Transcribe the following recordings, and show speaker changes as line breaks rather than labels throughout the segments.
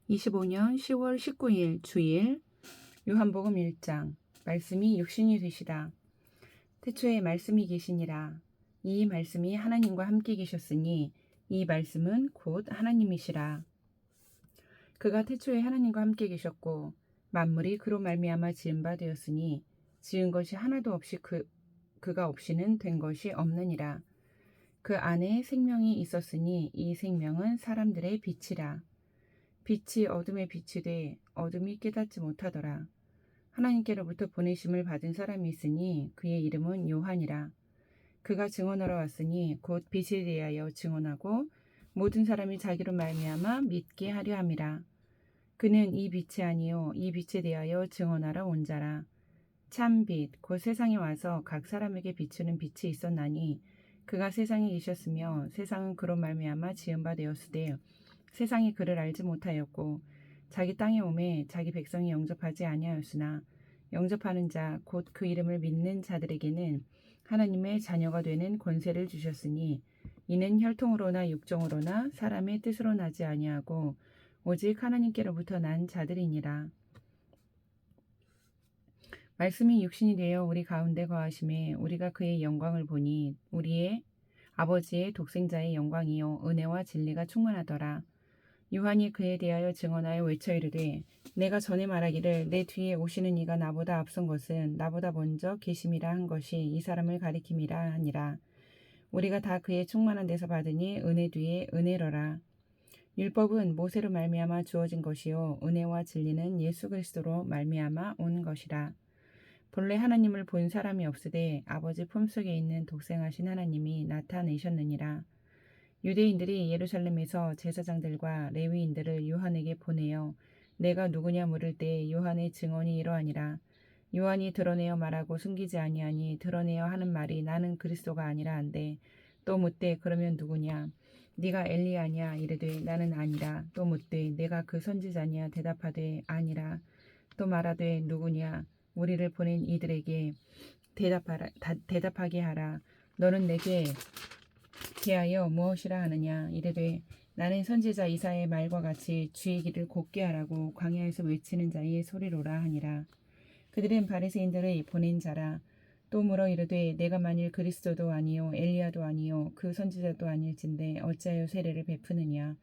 2025년 10월 19일 주일 요한복음 1장 말씀이 육신이 되시다. 태초에 말씀이 계시니라. 이 말씀이 하나님과 함께 계셨으니 이 말씀은 곧 하나님이시라. 그가 태초에 하나님과 함께 계셨고 만물이 그로 말미암아 지은 바 되었으니 지은 것이 하나도 없이 그가 없이는 된 것이 없느니라. 그 안에 생명이 있었으니 이 생명은 사람들의 빛이라. 빛이 어둠에 빛이 돼 어둠이 깨닫지 못하더라. 하나님께로부터 보내심을 받은 사람이 있으니 그의 이름은 요한이라. 그가 증언하러 왔으니 곧 빛에 대하여 증언하고 모든 사람이 자기로 말미암아 믿게 하려 함이라. 그는 이 빛이 아니요 이 빛에 대하여 증언하러 온 자라. 참 빛 곧 세상에 와서 각 사람에게 비추는 빛이 있었나니 그가 세상에 계셨으며 세상은 그로 말미암아 지은 바 되었으되 세상이 그를 알지 못하였고 자기 땅에 오매 자기 백성이 영접하지 아니하였으나 영접하는 자 곧 그 이름을 믿는 자들에게는 하나님의 자녀가 되는 권세를 주셨으니 이는 혈통으로나 육정으로나 사람의 뜻으로 나지 아니하고 오직 하나님께로부터 난 자들이니라. 말씀이 육신이 되어 우리 가운데 거하심에 우리가 그의 영광을 보니 우리의 아버지의 독생자의 영광이요 은혜와 진리가 충만하더라. 요한이 그에 대하여 증언하여 외쳐 이르되 내가 전에 말하기를 내 뒤에 오시는 이가 나보다 앞선 것은 나보다 먼저 계심이라 한 것이 이 사람을 가리킴이라 하니라. 우리가 다 그의 충만한 데서 받으니 은혜 뒤에 은혜로라. 율법은 모세로 말미암아 주어진 것이요 은혜와 진리는 예수 그리스도로 말미암아 온 것이라. 본래 하나님을 본 사람이 없으되 아버지 품속에 있는 독생하신 하나님이 나타내셨느니라. 유대인들이 예루살렘에서 제사장들과 레위인들을 요한에게 보내어 내가 누구냐 물을 때 요한의 증언이 이러하니라. 요한이 드러내어 말하고 숨기지 아니하니 드러내어 하는 말이 나는 그리스도가 아니라 한데 또 묻되 그러면 누구냐 네가 엘리야냐 이르되 나는 아니라 또 묻되 내가 그 선지자냐 대답하되 아니라 또 말하되 누구냐 우리를 보낸 이들에게 대답하게 하라. 너는 내게 대하여 무엇이라 하느냐 이르되 나는 선지자 이사야의 말과 같이 주의 길을 곧게 하라고 광야에서 외치는 자의 소리로라 하니라. 그들은 바리새인들의 보낸 자라. 또 물어 이르되 내가 만일 그리스도도 아니요 엘리야도 아니요 그 선지자도 아닐진데 어찌하여 세례를 베푸느냐.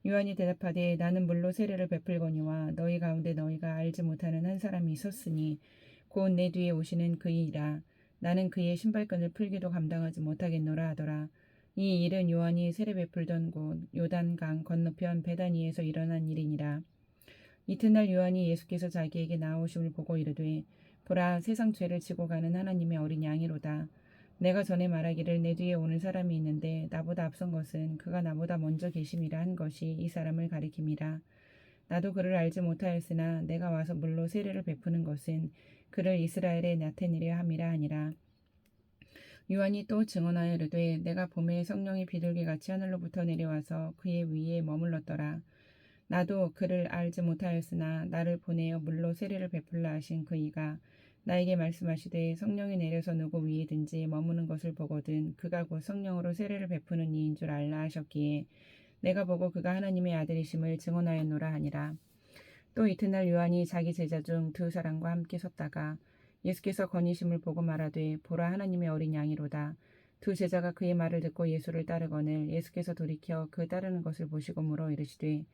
요한이 대답하되 나는 물로 세례를 베풀거니와 너희 가운데 너희가 알지 못하는 한 사람이 있었으니 곧 내 뒤에 오시는 그이라. 나는 그의 신발끈을 풀기도 감당하지 못하겠노라 하더라. 이 일은 요한이 세례 베풀던 곳 요단강 건너편 베다니에서 일어난 일이니라. 이튿날 요한이 예수께서 자기에게 나오심을 보고 이르되 보라 세상 죄를 지고 가는 하나님의 어린 양이로다. 내가 전에 말하기를 내 뒤에 오는 사람이 있는데 나보다 앞선 것은 그가 나보다 먼저 계심이라 한 것이 이 사람을 가리킴이라. 나도 그를 알지 못하였으나 내가 와서 물로 세례를 베푸는 것은 그를 이스라엘에 나타내려 함이라 하니라. 요한이 또 증언하여 이르되 내가 봄에 성령이 비둘기같이 하늘로부터 내려와서 그의 위에 머물렀더라. 나도 그를 알지 못하였으나 나를 보내어 물로 세례를 베풀라 하신 그이가 나에게 말씀하시되 성령이 내려서 누구 위에든지 머무는 것을 보거든 그가 곧 성령으로 세례를 베푸는 이인 줄 알라 하셨기에 내가 보고 그가 하나님의 아들이심을 증언하였노라 하니라. 또 이튿날 요한이 자기 제자 중 두 사람과 함께 섰다가 예수께서 거니심을 보고 말하되 보라 하나님의 어린 양이로다. 두 제자가 그의 말을 듣고 예수를 따르거늘 예수께서 돌이켜 그 따르는 것을 보시고 물어 이르시되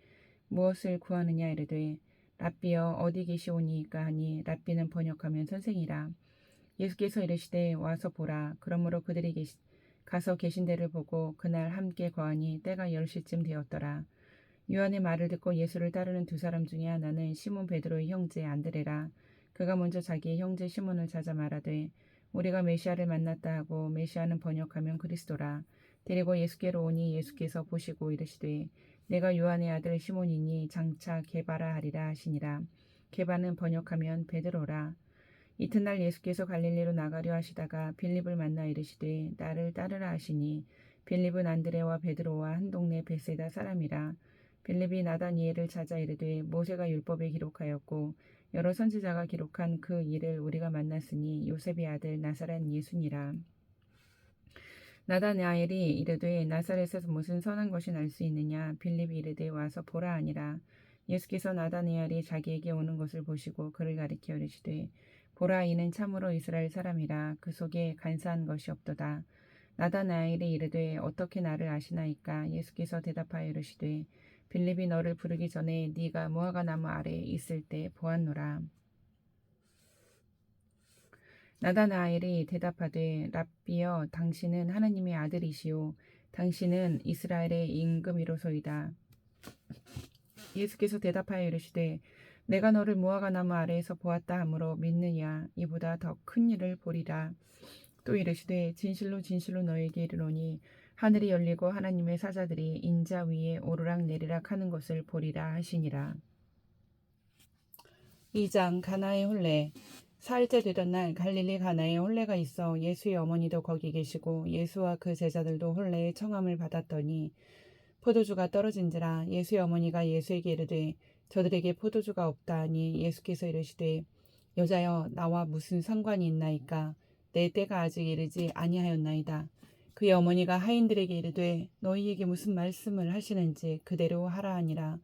무엇을 구하느냐 이르되 랍비여 어디 계시오니이까 하니 랍비는 번역하면 선생이라. 예수께서 이르시되 와서 보라. 그러므로 그들이 가서 계신 데를 보고 그날 함께 거하니 때가 10시쯤 되었더라. 요한의 말을 듣고 예수를 따르는 두 사람 중에 하나는 시몬 베드로의 형제 안드레라. 그가 먼저 자기의 형제 시몬을 찾아 말하되 우리가 메시아를 만났다 하고 메시아는 번역하면 그리스도라. 데리고 예수께로 오니 예수께서 보시고 이르시되 내가 요한의 아들 시몬이니 장차 게바라 하리라 하시니라. 게바는 번역하면 베드로라. 이튿날 예수께서 갈릴리로 나가려 하시다가 빌립을 만나 이르시되 나를 따르라 하시니 빌립은 안드레와 베드로와 한 동네 베세다 사람이라. 빌립이 나다니엘을 찾아 이르되 모세가 율법에 기록하였고 여러 선지자가 기록한 그 일을 우리가 만났으니 요셉의 아들 나사렛 예수니라. 나다나엘이 이르되 나사렛에서 무슨 선한 것이 날 수 있느냐. 빌립이 이르되 와서 보라 하니라. 예수께서 나다나엘이 자기에게 오는 것을 보시고 그를 가리켜 이르시되 보라 이는 참으로 이스라엘 사람이라 그 속에 간사한 것이 없도다. 나다나엘이 이르되 어떻게 나를 아시나이까? 예수께서 대답하여 이르시되 빌립이 너를 부르기 전에 네가 무화과 나무 아래에 있을 때 보았노라. 나다나엘이 대답하되 랍비여 당신은 하나님의 아들이시오 당신은 이스라엘의 임금이로소이다. 예수께서 대답하여 이르시되 내가 너를 무화과 나무 아래에서 보았다 하므로 믿느냐? 이보다 더 큰 일을 보리라. 또 이르시되 진실로 진실로 너에게 이르노니 하늘이 열리고 하나님의 사자들이 인자 위에 오르락 내리락 하는 것을 보리라 하시니라. 2장 가나의 혼례. 사흘째 되던 날 갈릴리 가나에 혼례가 있어 예수의 어머니도 거기 계시고 예수와 그 제자들도 혼례의 청함을 받았더니 포도주가 떨어진지라. 예수의 어머니가 예수에게 이르되 저들에게 포도주가 없다 하니 예수께서 이르시되 여자여 나와 무슨 상관이 있나이까? 내 때가 아직 이르지 아니하였나이다. 그의 어머니가 하인들에게 이르되 너희에게 무슨 말씀을 하시는지 그대로 하라 하니라.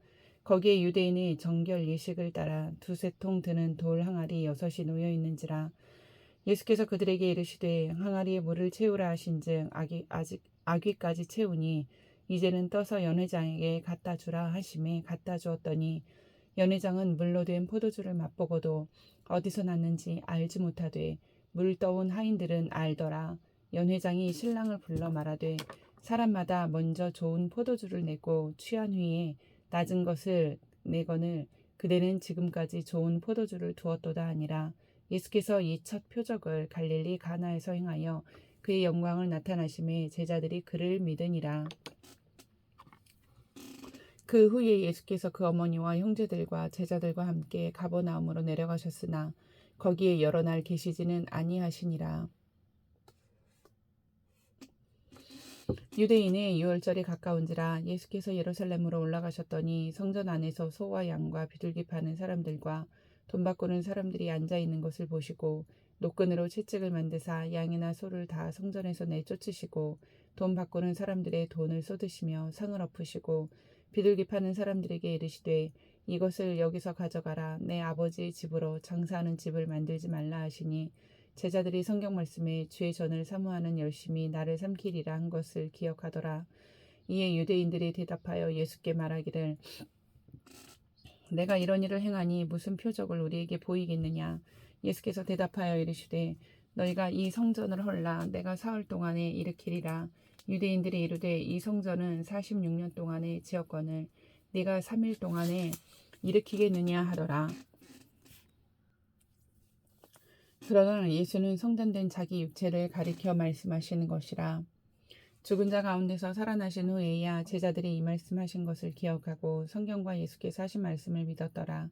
거기에 유대인의 정결 예식을 따라 두세 통 드는 돌 항아리 6이 놓여 있는지라. 예수께서 그들에게 이르시되 항아리에 물을 채우라 하신즉 아귀까지 채우니 이제는 떠서 연회장에게 갖다 주라 하심에 갖다 주었더니 연회장은 물로 된 포도주를 맛보고도 어디서 났는지 알지 못하되 물 떠온 하인들은 알더라. 연회장이 신랑을 불러 말하되 사람마다 먼저 좋은 포도주를 내고 취한 후에 낮은 것을 내거늘 그대는 지금까지 좋은 포도주를 두었도다 하니라. 예수께서 이 첫 표적을 갈릴리 가나에서 행하여 그의 영광을 나타나심에 제자들이 그를 믿으니라. 그 후에 예수께서 그 어머니와 형제들과 제자들과 함께 가버나움으로 내려가셨으나 거기에 여러 날 계시지는 아니하시니라. 유대인의 유월절이 가까운지라. 예수께서 예루살렘으로 올라가셨더니 성전 안에서 소와 양과 비둘기 파는 사람들과 돈 바꾸는 사람들이 앉아 있는 것을 보시고 노끈으로 채찍을 만드사 양이나 소를 다 성전에서 내쫓으시고 돈 바꾸는 사람들의 돈을 쏟으시며 상을 엎으시고 비둘기 파는 사람들에게 이르시되 이것을 여기서 가져가라. 내 아버지 집으로 장사하는 집을 만들지 말라 하시니 제자들이 성경 말씀에 주의 전을 사모하는 열심히 나를 삼키리라 한 것을 기억하더라. 이에 유대인들이 대답하여 예수께 말하기를 내가 이런 일을 행하니 무슨 표적을 우리에게 보이겠느냐. 예수께서 대답하여 이르시되 너희가 이 성전을 헐라 내가 사흘 동안에 일으키리라. 유대인들이 이르되 이 성전은 46년 동안에 지었거늘 네가 3일 동안에 일으키겠느냐 하더라. 그러나 예수는 성전된 자기 육체를 가리켜 말씀하시는 것이라. 죽은 자 가운데서 살아나신 후에야 제자들이 이 말씀하신 것을 기억하고 성경과 예수께서 하신 말씀을 믿었더라.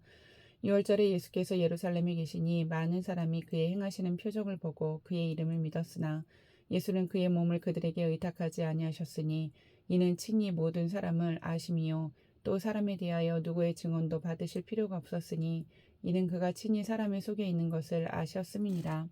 6월절에 예수께서 예루살렘에 계시니 많은 사람이 그의 행하시는 표적을 보고 그의 이름을 믿었으나 예수는 그의 몸을 그들에게 의탁하지 아니하셨으니 이는 친히 모든 사람을 아심이요 또 사람에 대하여 누구의 증언도 받으실 필요가 없었으니 이는 그가 친히 사람의 속에 있는 것을 아셨음이니라.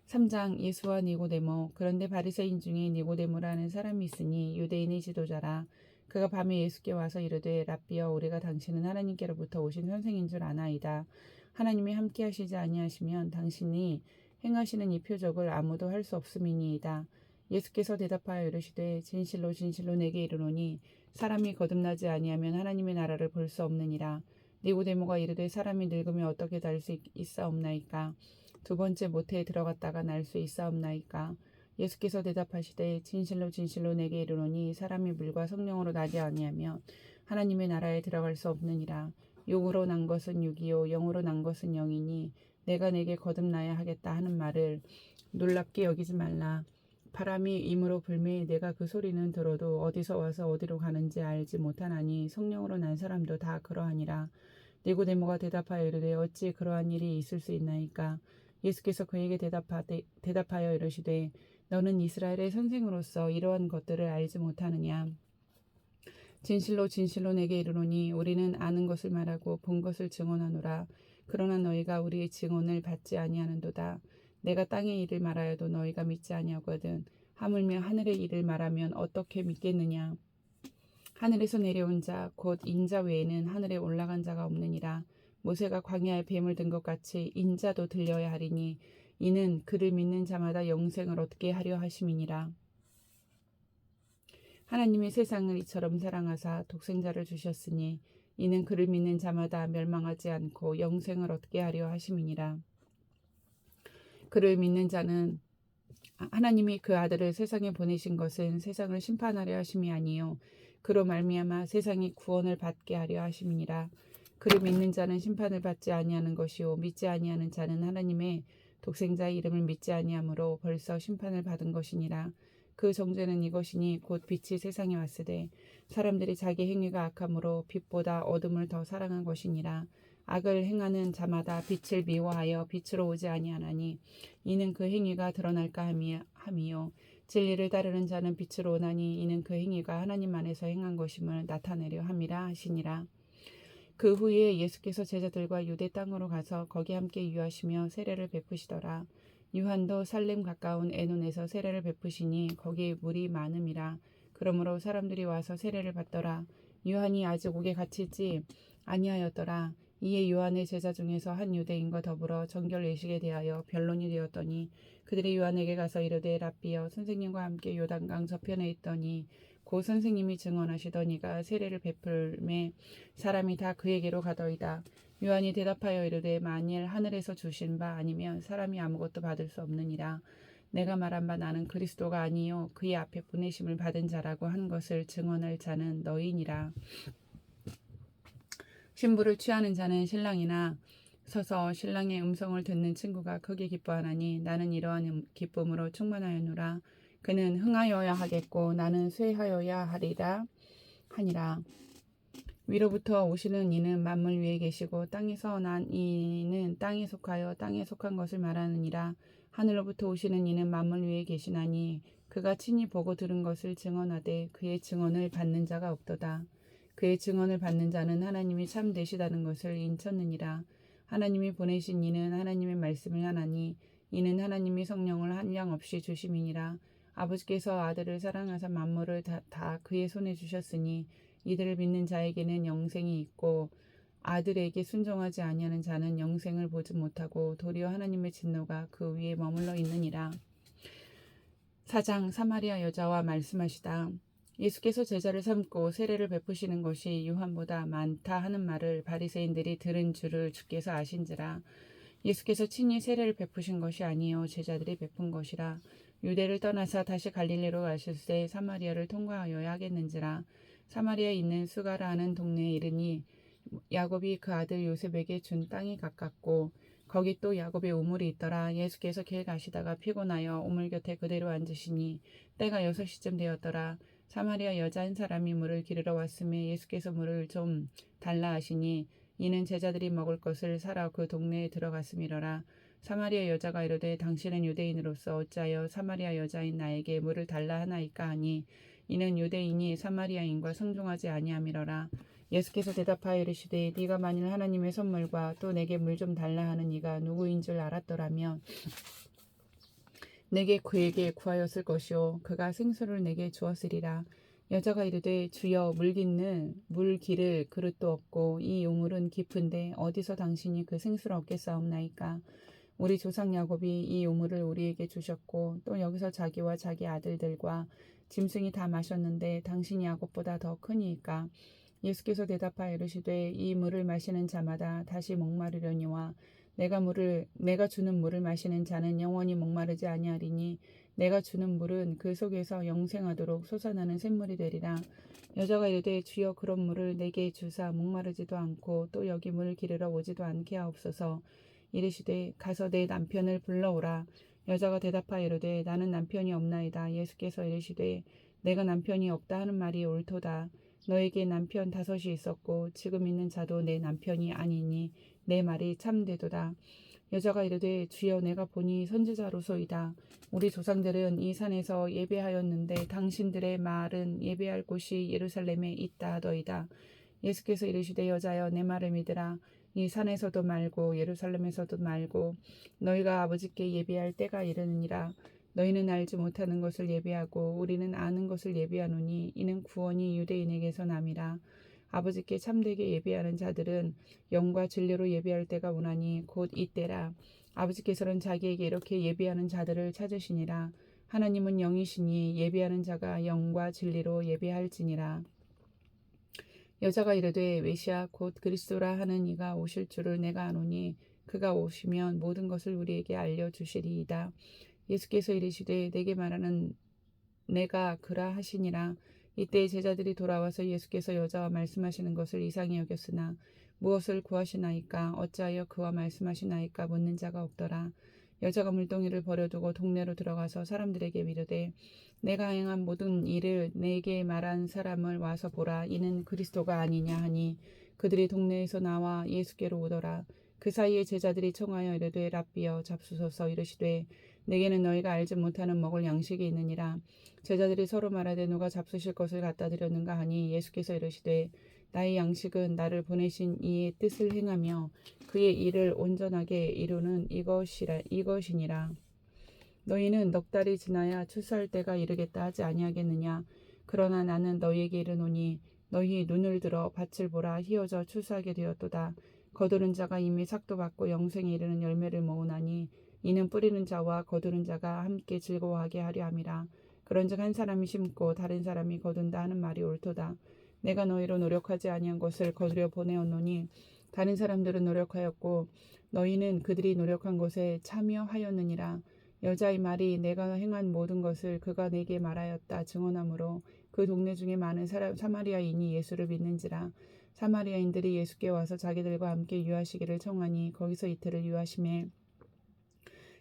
3장 예수와 니고데모. 그런데 바리새인 중에 니고데모라는 사람이 있으니 유대인의 지도자라. 그가 밤에 예수께 와서 이르되 랍비여 우리가 당신은 하나님께로부터 오신 선생인 줄 아나이다. 하나님이 함께 하시지 아니하시면 당신이 행하시는 이 표적을 아무도 할 수 없음이니이다. 예수께서 대답하여 이르시되 진실로 진실로 내게 이르노니 사람이 거듭나지 아니하면 하나님의 나라를 볼 수 없느니라. 니고데모가 이르되 사람이 늙으면 어떻게 날 수 있사옵나이까? 두 번째 모태에 들어갔다가 날 수 있사옵나이까? 예수께서 대답하시되 진실로 진실로 내게 이르노니 사람이 물과 성령으로 나지 아니하면 하나님의 나라에 들어갈 수 없느니라. 육으로 난 것은 육이요 영으로 난 것은 영이니 내가 내게 거듭나야 하겠다 하는 말을 놀랍게 여기지 말라. 바람이 임으로 불매 내가 그 소리는 들어도 어디서 와서 어디로 가는지 알지 못하나니 성령으로 난 사람도 다 그러하니라. 니고데모가 대답하여 이르되 어찌 그러한 일이 있을 수 있나이까? 예수께서 그에게 대답하여 이르시되 너는 이스라엘의 선생으로서 이러한 것들을 알지 못하느냐? 진실로 진실로 내게 이르노니 우리는 아는 것을 말하고 본 것을 증언하노라. 그러나 너희가 우리의 증언을 받지 아니하는도다. 내가 땅의 일을 말하여도 너희가 믿지 아니하거든. 하물며 하늘의 일을 말하면 어떻게 믿겠느냐? 하늘에서 내려온 자 곧 인자 외에는 하늘에 올라간 자가 없느니라. 모세가 광야에 뱀을 든 것 같이 인자도 들려야 하리니 이는 그를 믿는 자마다 영생을 얻게 하려 하심이니라. 하나님이 세상을 이처럼 사랑하사 독생자를 주셨으니 이는 그를 믿는 자마다 멸망하지 않고 영생을 얻게 하려 하심이니라. 그를 믿는 자는 하나님이 그 아들을 세상에 보내신 것은 세상을 심판하려 하심이 아니요 그로 말미암아 세상이 구원을 받게 하려 하심이니라. 그를 믿는 자는 심판을 받지 아니하는 것이요 믿지 아니하는 자는 하나님의 독생자의 이름을 믿지 아니하므로 벌써 심판을 받은 것이니라. 그 정죄는 이것이니 곧 빛이 세상에 왔으되 사람들이 자기 행위가 악함으로 빛보다 어둠을 더 사랑한 것이니라. 악을 행하는 자마다 빛을 미워하여 빛으로 오지 아니하나니 이는 그 행위가 드러날까 함이요 진리를 따르는 자는 빛으로 오나니 이는 그 행위가 하나님 안에서 행한 것임을 나타내려 함이라 하시니라. 그 후에 예수께서 제자들과 유대 땅으로 가서 거기 함께 유하시며 세례를 베푸시더라. 유한도 살렘 가까운 에논에서 세례를 베푸시니 거기 물이 많음이라. 그러므로 사람들이 와서 세례를 받더라. 유한이 아직 옥에 갇히지 아니하였더라. 이에 요한의 제자 중에서 한 유대인과 더불어 정결 예식에 대하여 변론이 되었더니 그들이 요한에게 가서 이르되 랍비여 선생님과 함께 요단강 저편에 있더니 고 선생님이 증언하시더니가 세례를 베풀매 사람이 다 그에게로 가더이다. 요한이 대답하여 이르되 만일 하늘에서 주신 바 아니면 사람이 아무것도 받을 수 없느니라. 내가 말한 바 나는 그리스도가 아니요 그의 앞에 보내심을 받은 자라고 한 것을 증언할 자는 너희니라. 신부를 취하는 자는 신랑이나 서서 신랑의 음성을 듣는 친구가 크게 기뻐하나니 나는 이러한 기쁨으로 충만하였노라. 그는 흥하여야 하겠고 나는 쇠하여야 하리라 하니라. 위로부터 오시는 이는 만물 위에 계시고 땅에서 난 이는 땅에 속하여 땅에 속한 것을 말하느니라. 하늘로부터 오시는 이는 만물 위에 계시나니 그가 친히 보고 들은 것을 증언하되 그의 증언을 받는 자가 없도다. 그의 증언을 받는 자는 하나님이 참되시다는 것을 인쳤느니라. 하나님이 보내신 이는 하나님의 말씀을 하나니 이는 하나님이 성령을 한량없이 주심이니라. 아버지께서 아들을 사랑하사 만물을 다 그의 손에 주셨으니 이들을 믿는 자에게는 영생이 있고 아들에게 순종하지 아니하는 자는 영생을 보지 못하고 도리어 하나님의 진노가 그 위에 머물러 있느니라. 4장 사마리아 여자와 말씀하시다. 예수께서 제자를 삼고 세례를 베푸시는 것이 요한보다 많다 하는 말을 바리새인들이 들은 줄을 주께서 아신지라. 예수께서 친히 세례를 베푸신 것이 아니요 제자들이 베푼 것이라. 유대를 떠나사 다시 갈릴리로 가실새 사마리아를 통과하여야 하겠는지라. 사마리아에 있는 수가라 하는 동네에 이르니 야곱이 그 아들 요셉에게 준 땅이 가깝고 거기 또 야곱의 우물이 있더라. 예수께서 길 가시다가 피곤하여 우물 곁에 그대로 앉으시니 때가 6시쯤 되었더라. 사마리아 여자 한 사람이 물을 기르러 왔음에 예수께서 물을 좀 달라 하시니 이는 제자들이 먹을 것을 사러 그 동네에 들어갔음이러라. 사마리아 여자가 이르되 당신은 유대인으로서 어찌하여 사마리아 여자인 나에게 물을 달라 하나이까 하니 이는 유대인이 사마리아인과 상종하지 아니함이러라. 예수께서 대답하여 이르시되 네가 만일 하나님의 선물과 또 내게 물 좀 달라 하는 이가 누구인 줄 알았더라면 내게 그에게 구하였을 것이요 그가 생수를 내게 주었으리라. 여자가 이르되 주여 물 기를 그릇도 없고 이 우물은 깊은데 어디서 당신이 그 생수를 얻겠사옵나이까. 우리 조상 야곱이 이 우물을 우리에게 주셨고 또 여기서 자기와 자기 아들들과 짐승이 다 마셨는데 당신이 야곱보다 더 크니이까. 예수께서 대답하여 이르시되 이 물을 마시는 자마다 다시 목마르려니와 내가 주는 물을 마시는 자는 영원히 목마르지 아니하리니 내가 주는 물은 그 속에서 영생하도록 솟아나는 샘물이 되리라. 여자가 이르되 주여 그런 물을 내게 주사 목마르지도 않고 또 여기 물 기르러 오지도 않게 하옵소서. 이르시되 가서 내 남편을 불러오라. 여자가 대답하여 이르되 나는 남편이 없나이다. 예수께서 이르시되 내가 남편이 없다 하는 말이 옳도다. 너에게 남편 5이 있었고 지금 있는 자도 내 남편이 아니니 내 말이 참되도다. 여자가 이르되 주여 내가 보니 선지자로소이다. 우리 조상들은 이 산에서 예배하였는데 당신들의 말은 예배할 곳이 예루살렘에 있다 하더이다. 예수께서 이르시되 여자여 내 말을 믿으라. 이 산에서도 말고 예루살렘에서도 말고 너희가 아버지께 예배할 때가 이르느니라. 너희는 알지 못하는 것을 예비하고 우리는 아는 것을 예비하노니 이는 구원이 유대인에게서 남이라. 아버지께 참되게 예비하는 자들은 영과 진리로 예비할 때가 오나니 곧 이때라. 아버지께서는 자기에게 이렇게 예비하는 자들을 찾으시니라. 하나님은 영이시니 예비하는 자가 영과 진리로 예비할지니라. 여자가 이르되 외시야 곧 그리스도라 하는 이가 오실 줄을 내가 아노니 그가 오시면 모든 것을 우리에게 알려주시리이다. 예수께서 이르시되 내게 말하는 내가 그라 하시니라. 이때 제자들이 돌아와서 예수께서 여자와 말씀하시는 것을 이상히 여겼으나 무엇을 구하시나이까 어찌하여 그와 말씀하시나이까 묻는 자가 없더라. 여자가 물동이를 버려두고 동네로 들어가서 사람들에게 미르되 내가 행한 모든 일을 내게 말한 사람을 와서 보라. 이는 그리스도가 아니냐 하니 그들이 동네에서 나와 예수께로 오더라. 그 사이에 제자들이 청하여 이르되 랍비여 잡수소서. 이르시되 내게는 너희가 알지 못하는 먹을 양식이 있느니라. 제자들이 서로 말하되 누가 잡수실 것을 갖다 드렸는가 하니 예수께서 이르시되 나의 양식은 나를 보내신 이의 뜻을 행하며 그의 일을 온전하게 이루는 이것이니라. 너희는 넉 달이 지나야 추수할 때가 이르겠다 하지 아니하겠느냐. 그러나 나는 너희에게 이르노니 너희 눈을 들어 밭을 보라. 희어져 추수하게 되었도다. 거두는 자가 이미 삭도 받고 영생에 이르는 열매를 모으나니 이는 뿌리는 자와 거두는 자가 함께 즐거워하게 하려 함이라. 그런즉 한 사람이 심고 다른 사람이 거둔다 하는 말이 옳도다. 내가 너희로 노력하지 아니한 것을 거두려 보내었노니 다른 사람들은 노력하였고 너희는 그들이 노력한 것에 참여하였느니라. 여자의 말이 내가 행한 모든 것을 그가 내게 말하였다 증언하므로 그 동네 중에 많은 사마리아인이 예수를 믿는지라. 사마리아인들이 예수께 와서 자기들과 함께 유하시기를 청하니 거기서 이틀을 유하심에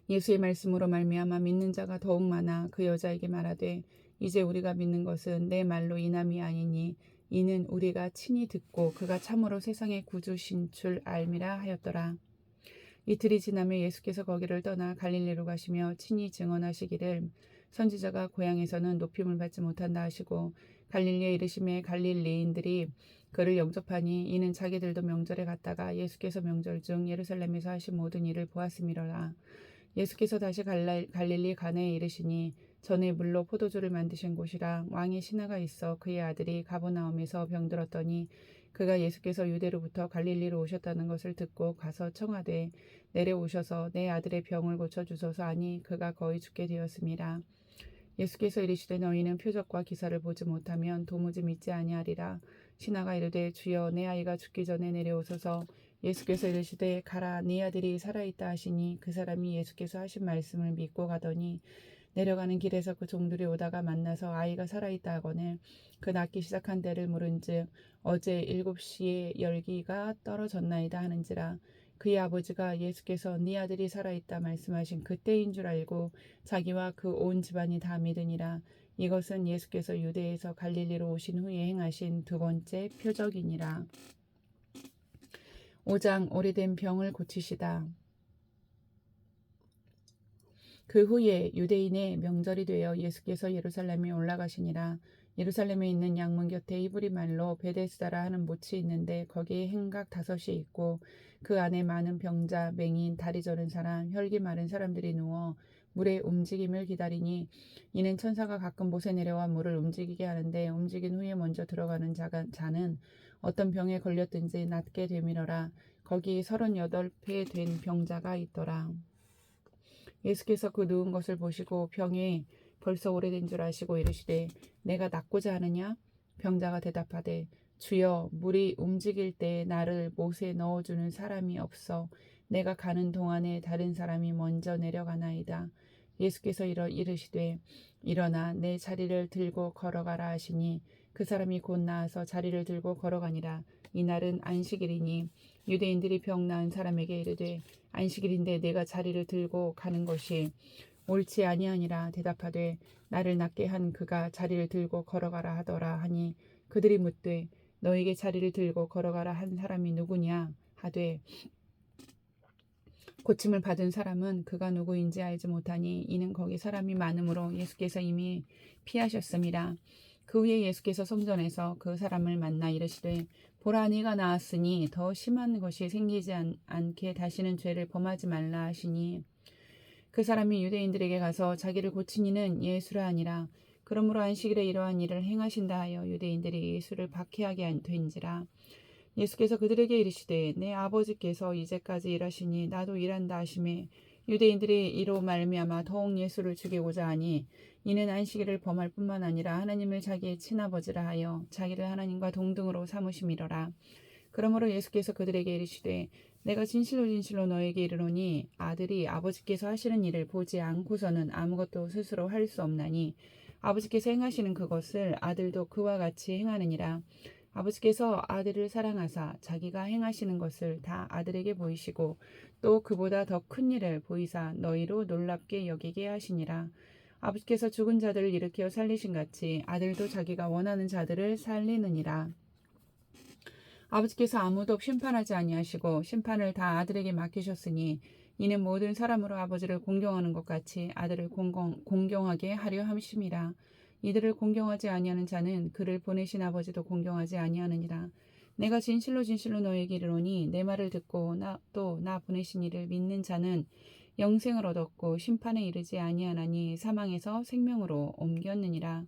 예수의 말씀으로 말미암아 믿는 자가 더욱 많아 그 여자에게 말하되 이제 우리가 믿는 것은 내 말로 인함이 아니니 이는 우리가 친히 듣고 그가 참으로 세상의 구주신 줄 알미라 하였더라. 이틀이 지나며 예수께서 거기를 떠나 갈릴리로 가시며 친히 증언하시기를 선지자가 고향에서는 높임을 받지 못한다 하시고 갈릴리에 이르심에 갈릴리인들이 그를 영접하니 이는 자기들도 명절에 갔다가 예수께서 명절 중 예루살렘에서 하신 모든 일을 보았음이로라. 예수께서 다시 갈릴리 가나에 이르시니 전에 물로 포도주를 만드신 곳이라. 왕의 신하가 있어 그의 아들이 가버나움에서 병들었더니 그가 예수께서 유대로부터 갈릴리로 오셨다는 것을 듣고 가서 청하되 내려오셔서 내 아들의 병을 고쳐주소서 하니 그가 거의 죽게 되었습니다. 예수께서 이르시되 너희는 표적과 기사를 보지 못하면 도무지 믿지 아니하리라. 신하가 이르되 주여 내 아이가 죽기 전에 내려오소서. 예수께서 이르시되 가라 네 아들이 살아있다 하시니 그 사람이 예수께서 하신 말씀을 믿고 가더니 내려가는 길에서 그 종들이 오다가 만나서 아이가 살아있다 하거늘 그 낫기 시작한 때를 물은즉 어제 7시에 열기가 떨어졌나이다 하는지라. 그의 아버지가 예수께서 네 아들이 살아있다 말씀하신 그때인 줄 알고 자기와 그 온 집안이 다 믿으니라. 이것은 예수께서 유대에서 갈릴리로 오신 후에 행하신 두 번째 표적이니라. 5장 오래된 병을 고치시다. 그 후에 유대인의 명절이 되어 예수께서 예루살렘에 올라가시니라. 예루살렘에 있는 양문 곁에 히브리 말로 베데스다라 하는 못이 있는데 거기에 행각 5이 있고 그 안에 많은 병자, 맹인, 다리 저는 사람, 혈기 마른 사람들이 누워 물의 움직임을 기다리니 이는 천사가 가끔 못에 내려와 물을 움직이게 하는데 움직인 후에 먼저 들어가는 자는 어떤 병에 걸렸든지 낫게 되밀어라. 거기 38배 된 병자가 있더라. 예수께서 그 누운 것을 보시고 병이 벌써 오래된 줄 아시고 이르시되 내가 낫고자 하느냐? 병자가 대답하되 주여 물이 움직일 때 나를 못에 넣어주는 사람이 없어 내가 가는 동안에 다른 사람이 먼저 내려가나이다. 예수께서 이르시되 일어나 내 자리를 들고 걸어가라 하시니 그 사람이 곧 나아서 자리를 들고 걸어가니라. 이날은 안식일이니 유대인들이 병 나은 사람에게 이르되 안식일인데 내가 자리를 들고 가는 것이 옳지 아니하니라. 대답하되 나를 낫게 한 그가 자리를 들고 걸어가라 하더라 하니 그들이 묻되 너에게 자리를 들고 걸어가라 한 사람이 누구냐 하되 고침을 받은 사람은 그가 누구인지 알지 못하니 이는 거기 사람이 많으므로 예수께서 이미 피하셨습니다. 그 후에 예수께서 성전에서 그 사람을 만나 이르시되 보라 네가 나았으니 더 심한 것이 생기지 않게 다시는 죄를 범하지 말라 하시니 그 사람이 유대인들에게 가서 자기를 고친 이는 예수라 하니라. 그러므로 안식일에 이러한 일을 행하신다 하여 유대인들이 예수를 박해하게 된지라. 예수께서 그들에게 이르시되 내 아버지께서 이제까지 일하시니 나도 일한다 하시매 유대인들이 이로 말미암아 더욱 예수를 죽이고자 하니 이는 안식일을 범할 뿐만 아니라 하나님을 자기의 친아버지라 하여 자기를 하나님과 동등으로 삼으심이로라. 그러므로 예수께서 그들에게 이르시되 내가 진실로 진실로 너에게 이르노니 아들이 아버지께서 하시는 일을 보지 않고서는 아무것도 스스로 할 수 없나니 아버지께서 행하시는 그것을 아들도 그와 같이 행하느니라. 아버지께서 아들을 사랑하사 자기가 행하시는 것을 다 아들에게 보이시고 또 그보다 더 큰 일을 보이사 너희로 놀랍게 여기게 하시니라. 아버지께서 죽은 자들을 일으켜 살리신 같이 아들도 자기가 원하는 자들을 살리느니라. 아버지께서 아무도 심판하지 아니하시고 심판을 다 아들에게 맡기셨으니 이는 모든 사람으로 아버지를 공경하는 것 같이 아들을 공경하게 하려 함심이라. 이들을 공경하지 아니하는 자는 그를 보내신 아버지도 공경하지 아니하느니라. 내가 진실로 진실로 너에게 이르노니 내 말을 듣고 또 나 보내신 이를 믿는 자는 영생을 얻었고 심판에 이르지 아니하나니 사망에서 생명으로 옮겼느니라.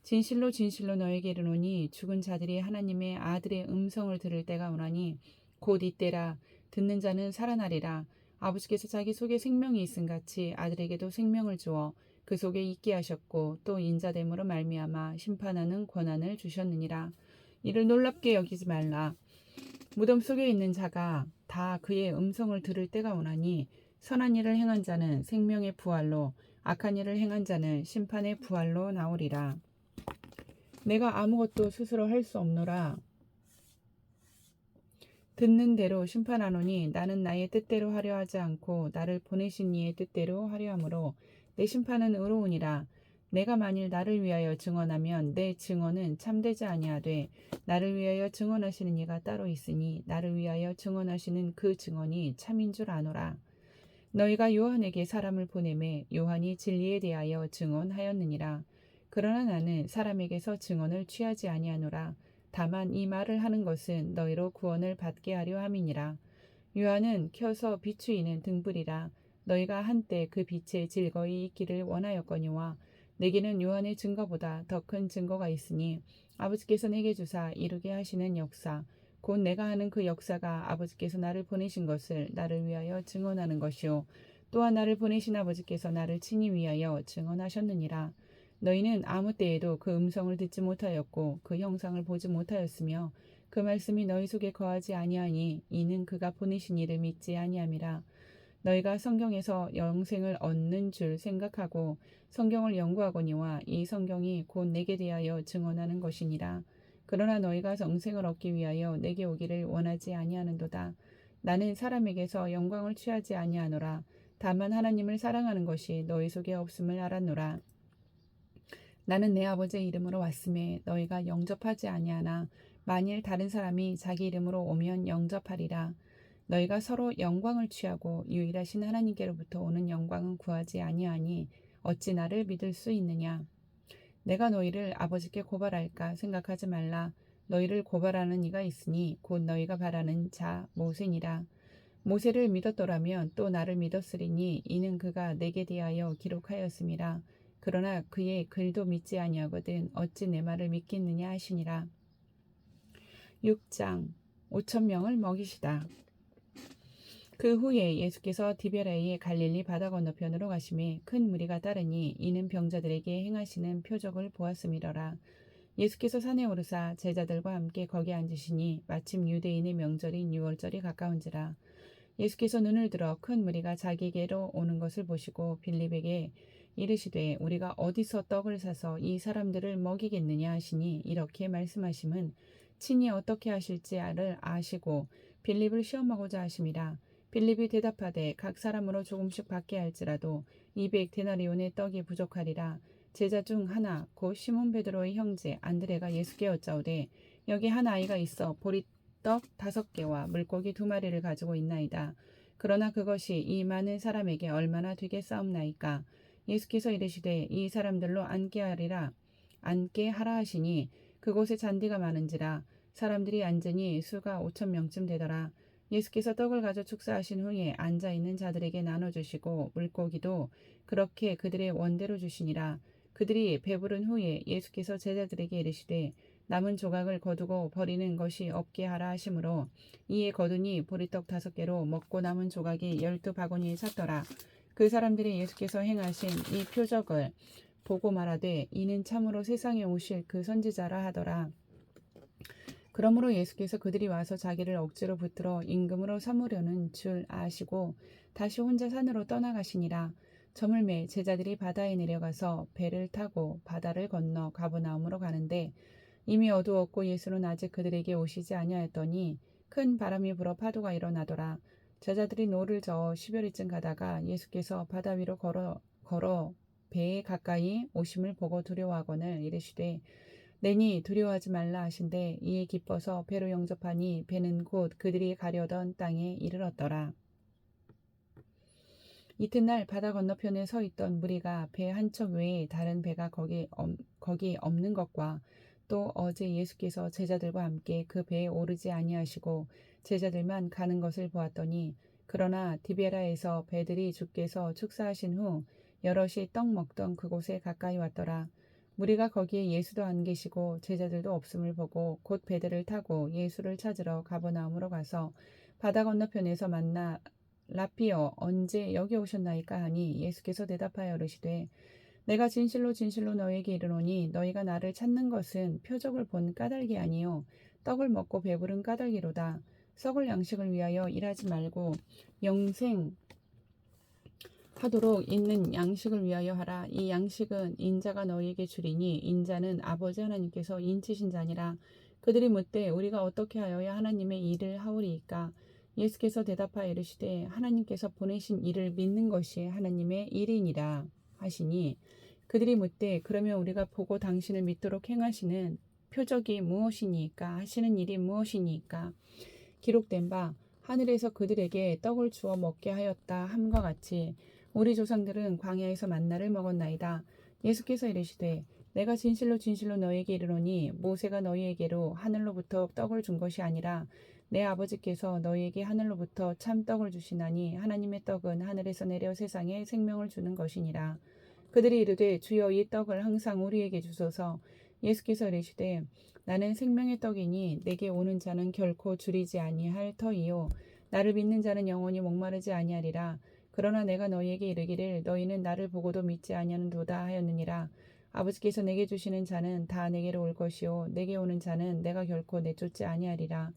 진실로 진실로 너에게 이르노니 죽은 자들이 하나님의 아들의 음성을 들을 때가 오나니 곧 이때라. 듣는 자는 살아나리라. 아버지께서 자기 속에 생명이 있음 같이 아들에게도 생명을 주어 그 속에 있게 하셨고 또 인자됨으로 말미암아 심판하는 권한을 주셨느니라. 이를 놀랍게 여기지 말라. 무덤 속에 있는 자가 다 그의 음성을 들을 때가 오나니 선한 일을 행한 자는 생명의 부활로 악한 일을 행한 자는 심판의 부활로 나오리라. 내가 아무것도 스스로 할 수 없노라. 듣는 대로 심판하노니 나는 나의 뜻대로 하려 하지 않고 나를 보내신 이의 뜻대로 하려 함으로 내 심판은 의로우니라. 내가 만일 나를 위하여 증언하면 내 증언은 참되지 아니하되 나를 위하여 증언하시는 이가 따로 있으니 나를 위하여 증언하시는 그 증언이 참인 줄 아노라. 너희가 요한에게 사람을 보내매 요한이 진리에 대하여 증언하였느니라. 그러나 나는 사람에게서 증언을 취하지 아니하노라. 다만 이 말을 하는 것은 너희로 구원을 받게 하려 함이니라. 요한은 켜서 비추이는 등불이라. 너희가 한때 그 빛에 즐거이 있기를 원하였거니와 내게는 요한의 증거보다 더 큰 증거가 있으니 아버지께서 내게 주사 이루게 하시는 역사 곧 내가 하는 그 역사가 아버지께서 나를 보내신 것을 나를 위하여 증언하는 것이요 또한 나를 보내신 아버지께서 나를 친히 위하여 증언하셨느니라. 너희는 아무 때에도 그 음성을 듣지 못하였고 그 형상을 보지 못하였으며 그 말씀이 너희 속에 거하지 아니하니 이는 그가 보내신 이를 믿지 아니함이라. 너희가 성경에서 영생을 얻는 줄 생각하고 성경을 연구하거니와 이 성경이 곧 내게 대하여 증언하는 것이니라. 그러나 너희가 영생을 얻기 위하여 내게 오기를 원하지 아니하는도다. 나는 사람에게서 영광을 취하지 아니하노라. 다만 하나님을 사랑하는 것이 너희 속에 없음을 알았노라. 나는 내 아버지의 이름으로 왔음에 너희가 영접하지 아니하나 만일 다른 사람이 자기 이름으로 오면 영접하리라. 너희가 서로 영광을 취하고 유일하신 하나님께로부터 오는 영광은 구하지 아니하니 어찌 나를 믿을 수 있느냐. 내가 너희를 아버지께 고발할까 생각하지 말라. 너희를 고발하는 이가 있으니 곧 너희가 바라는 자 모세니라. 모세를 믿었더라면 또 나를 믿었으리니 이는 그가 내게 대하여 기록하였음이라. 그러나 그의 글도 믿지 아니하거든 어찌 내 말을 믿겠느냐 하시니라. 6장 5,000명을 먹이시다. 그 후에 예수께서 디베라의 갈릴리 바다 건너편으로 가시매 큰 무리가 따르니 이는 병자들에게 행하시는 표적을 보았음이러라. 예수께서 산에 오르사 제자들과 함께 거기 앉으시니 마침 유대인의 명절인 유월절이 가까운지라. 예수께서 눈을 들어 큰 무리가 자기에게로 오는 것을 보시고 빌립에게 이르시되 우리가 어디서 떡을 사서 이 사람들을 먹이겠느냐 하시니 이렇게 말씀하심은 친히 어떻게 하실지를 아시고 빌립을 시험하고자 하심이라. 빌립이 대답하되 각 사람으로 조금씩 받게 할지라도 200데나리온의 떡이 부족하리라. 제자 중 하나 곧 시몬 베드로의 형제 안드레가 예수께 여짜오되 여기 한 아이가 있어 보리떡 5개와 물고기 2마리를 가지고 있나이다. 그러나 그것이 이 많은 사람에게 얼마나 되겠사옵나이까. 예수께서 이르시되 이 사람들로 앉게 하라 하시니 그곳에 잔디가 많은지라 사람들이 앉으니 수가 5,000명쯤 되더라. 예수께서 떡을 가져 축사하신 후에 앉아있는 자들에게 나눠주시고 물고기도 그렇게 그들의 원대로 주시니라. 그들이 배부른 후에 예수께서 제자들에게 이르시되 남은 조각을 거두고 버리는 것이 없게 하라 하시므로 이에 거두니 보리떡 5개로 먹고 남은 조각이 12바구니에 찼더라. 그 사람들이 예수께서 행하신 이 표적을 보고 말하되 이는 참으로 세상에 오실 그 선지자라 하더라. 그러므로 예수께서 그들이 와서 자기를 억지로 붙들어 임금으로 삼으려는 줄 아시고 다시 혼자 산으로 떠나가시니라. 저물매 제자들이 바다에 내려가서 배를 타고 바다를 건너 가버나움으로 가는데 이미 어두웠고 예수는 아직 그들에게 오시지 아니하였더니 큰 바람이 불어 파도가 일어나더라. 제자들이 노를 저어 10여리쯤 가다가 예수께서 바다 위로 걸어 배에 가까이 오심을 보고 두려워하거늘 이르시되 내니 두려워하지 말라 하신대 이에 기뻐서 배로 영접하니 배는 곧 그들이 가려던 땅에 이르렀더라. 이튿날 바다 건너편에 서 있던 무리가 배 한 척 외에 다른 배가 거기 없는 것과 또 어제 예수께서 제자들과 함께 그 배에 오르지 아니하시고 제자들만 가는 것을 보았더니 그러나 디베라에서 배들이 주께서 축사하신 후 여럿이 떡 먹던 그곳에 가까이 왔더라. 무리가 거기에 예수도 안 계시고 제자들도 없음을 보고 곧 배들을 타고 예수를 찾으러 가버나움으로 가서 바다 건너편에서 만나 라피어 언제 여기 오셨나이까 하니 예수께서 대답하여 이르시되 내가 진실로 진실로 너에게 이르노니 너희가 나를 찾는 것은 표적을 본 까닭이 아니요 떡을 먹고 배부른 까닭이로다. 썩을 양식을 위하여 일하지 말고 영생 하도록 있는 양식을 위하여 하라. 이 양식은 인자가 너희에게 주리니 인자는 아버지 하나님께서 인치신 자니라. 그들이 묻되 우리가 어떻게 하여야 하나님의 일을 하오리이까. 예수께서 대답하여 이르시되 하나님께서 보내신 일을 믿는 것이 하나님의 일이니라 하시니 그들이 묻되 그러면 우리가 보고 당신을 믿도록 행하시는 표적이 무엇이니까 하시는 일이 무엇이니까. 기록된 바 하늘에서 그들에게 떡을 주어 먹게 하였다 함과 같이 우리 조상들은 광야에서 만나를 먹었나이다. 예수께서 이르시되 내가 진실로 진실로 너에게 이르노니 모세가 너희에게로 하늘로부터 떡을 준 것이 아니라 내 아버지께서 너희에게 하늘로부터 참 떡을 주시나니 하나님의 떡은 하늘에서 내려 세상에 생명을 주는 것이니라. 그들이 이르되 주여 이 떡을 항상 우리에게 주소서. 예수께서 이르시되 나는 생명의 떡이니 내게 오는 자는 결코 줄이지 아니할 터이요 나를 믿는 자는 영원히 목마르지 아니하리라. 그러나 내가 너희에게 이르기를 너희는 나를 보고도 믿지 아니하는도다 하였느니라. 아버지께서 내게 주시는 자는 다 내게로 올 것이요 내게 오는 자는 내가 결코 내쫓지 아니하리라.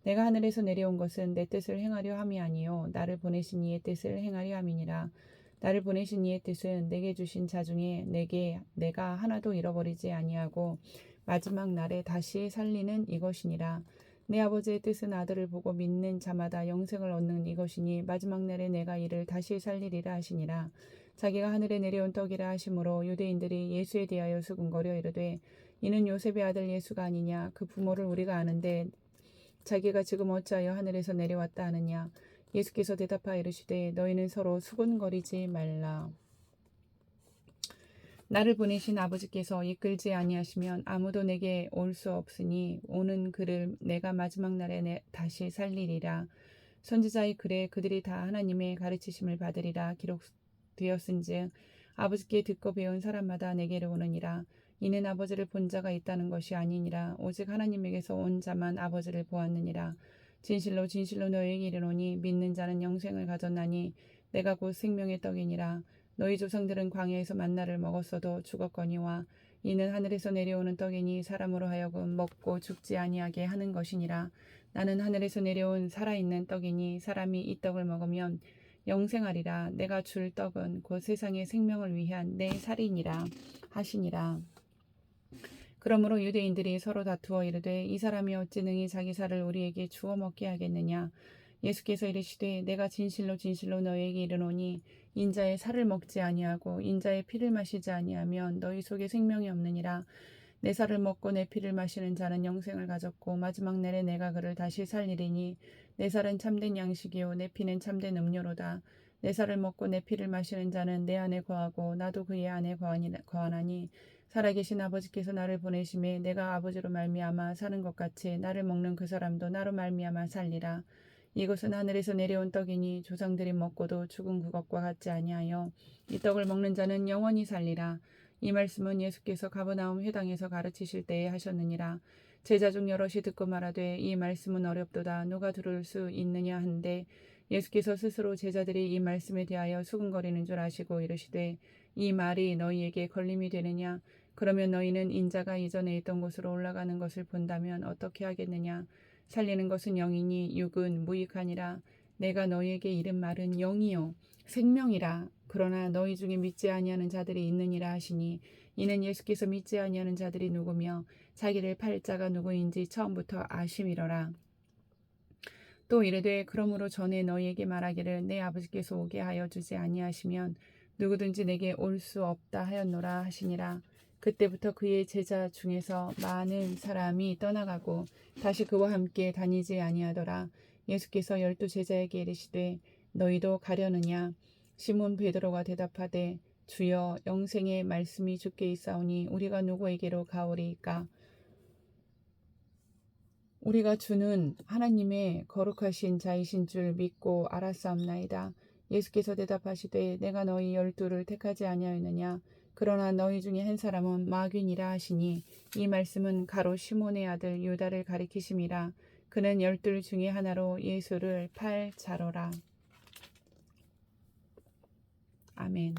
내가 하늘에서 내려온 것은 내 뜻을 행하려 함이 아니요 나를 보내신 이의 뜻을 행하려 함이니라. 나를 보내신 이의 뜻은 내게 주신 자 중에 내가 하나도 잃어버리지 아니하고 마지막 날에 다시 살리는 이것이니라. 내 아버지의 뜻은 아들을 보고 믿는 자마다 영생을 얻는 이것이니 마지막 날에 내가 이를 다시 살리리라 하시니라. 자기가 하늘에 내려온 떡이라 하시므로 유대인들이 예수에 대하여 수군거려 이르되 이는 요셉의 아들 예수가 아니냐. 그 부모를 우리가 아는데 자기가 지금 어찌하여 하늘에서 내려왔다 하느냐. 예수께서 대답하여 이르시되 너희는 서로 수군거리지 말라. 나를 보내신 아버지께서 이끌지 아니하시면 아무도 내게 올 수 없으니 오는 그를 내가 마지막 날에 다시 살리리라. 선지자의 글에 그들이 다 하나님의 가르치심을 받으리라 기록되었은즉 아버지께 듣고 배운 사람마다 내게로 오느니라. 이는 아버지를 본 자가 있다는 것이 아니니라. 오직 하나님에게서 온 자만 아버지를 보았느니라. 진실로 진실로 너희에게 이르노니 믿는 자는 영생을 가졌나니 내가 곧 생명의 떡이니라. 너희 조상들은 광야에서 만나를 먹었어도 죽었거니와 이는 하늘에서 내려오는 떡이니 사람으로 하여금 먹고 죽지 아니하게 하는 것이니라. 나는 하늘에서 내려온 살아있는 떡이니 사람이 이 떡을 먹으면 영생하리라. 내가 줄 떡은 곧 세상의 생명을 위한 내 살이니라 하시니라. 그러므로 유대인들이 서로 다투어 이르되 이 사람이 어찌 능히 자기 살을 우리에게 주어 먹게 하겠느냐. 예수께서 이르시되 내가 진실로 진실로 너희에게 이르노니 인자의 살을 먹지 아니하고 인자의 피를 마시지 아니하면 너희 속에 생명이 없느니라. 내 살을 먹고 내 피를 마시는 자는 영생을 가졌고 마지막 날에 내가 그를 다시 살리리니 내 살은 참된 양식이요 내 피는 참된 음료로다. 내 살을 먹고 내 피를 마시는 자는 내 안에 거하고 나도 그의 안에 거하나니 살아계신 아버지께서 나를 보내심에 내가 아버지로 말미암아 사는 것 같이 나를 먹는 그 사람도 나로 말미암아 살리라. 이것은 하늘에서 내려온 떡이니 조상들이 먹고도 죽은 그것과 같지 아니하여 이 떡을 먹는 자는 영원히 살리라. 이 말씀은 예수께서 가버나움 회당에서 가르치실 때에 하셨느니라. 제자 중 여럿이 듣고 말하되 이 말씀은 어렵도다. 누가 들을 수 있느냐 한데 예수께서 스스로 제자들이 이 말씀에 대하여 수군거리는 줄 아시고 이르시되 이 말이 너희에게 걸림이 되느냐? 그러면 너희는 인자가 이전에 있던 곳으로 올라가는 것을 본다면 어떻게 하겠느냐? 살리는 것은 영이니 육은 무익하니라. 내가 너희에게 이른 말은 영이요 생명이라. 그러나 너희 중에 믿지 아니하는 자들이 있느니라 하시니 이는 예수께서 믿지 아니하는 자들이 누구며 자기를 팔 자가 누구인지 처음부터 아심이러라. 또 이르되 그러므로 전에 너희에게 말하기를 내 아버지께서 오게 하여 주지 아니하시면 누구든지 내게 올 수 없다 하였노라 하시니라. 그때부터 그의 제자 중에서 많은 사람이 떠나가고 다시 그와 함께 다니지 아니하더라. 예수께서 12 제자에게 이르시되 너희도 가려느냐? 시몬 베드로가 대답하되 주여 영생의 말씀이 주께 있사오니 우리가 누구에게로 가오리이까? 우리가 주는 하나님의 거룩하신 자이신 줄 믿고 알았사옵나이다. 예수께서 대답하시되 내가 너희 12를 택하지 아니하였느냐? 그러나 너희 중에 한 사람은 마귀니라 하시니 이 말씀은 가로 시몬의 아들 유다를 가리키심이라. 그는 12 중에 하나로 예수를 팔 자로라. 아멘.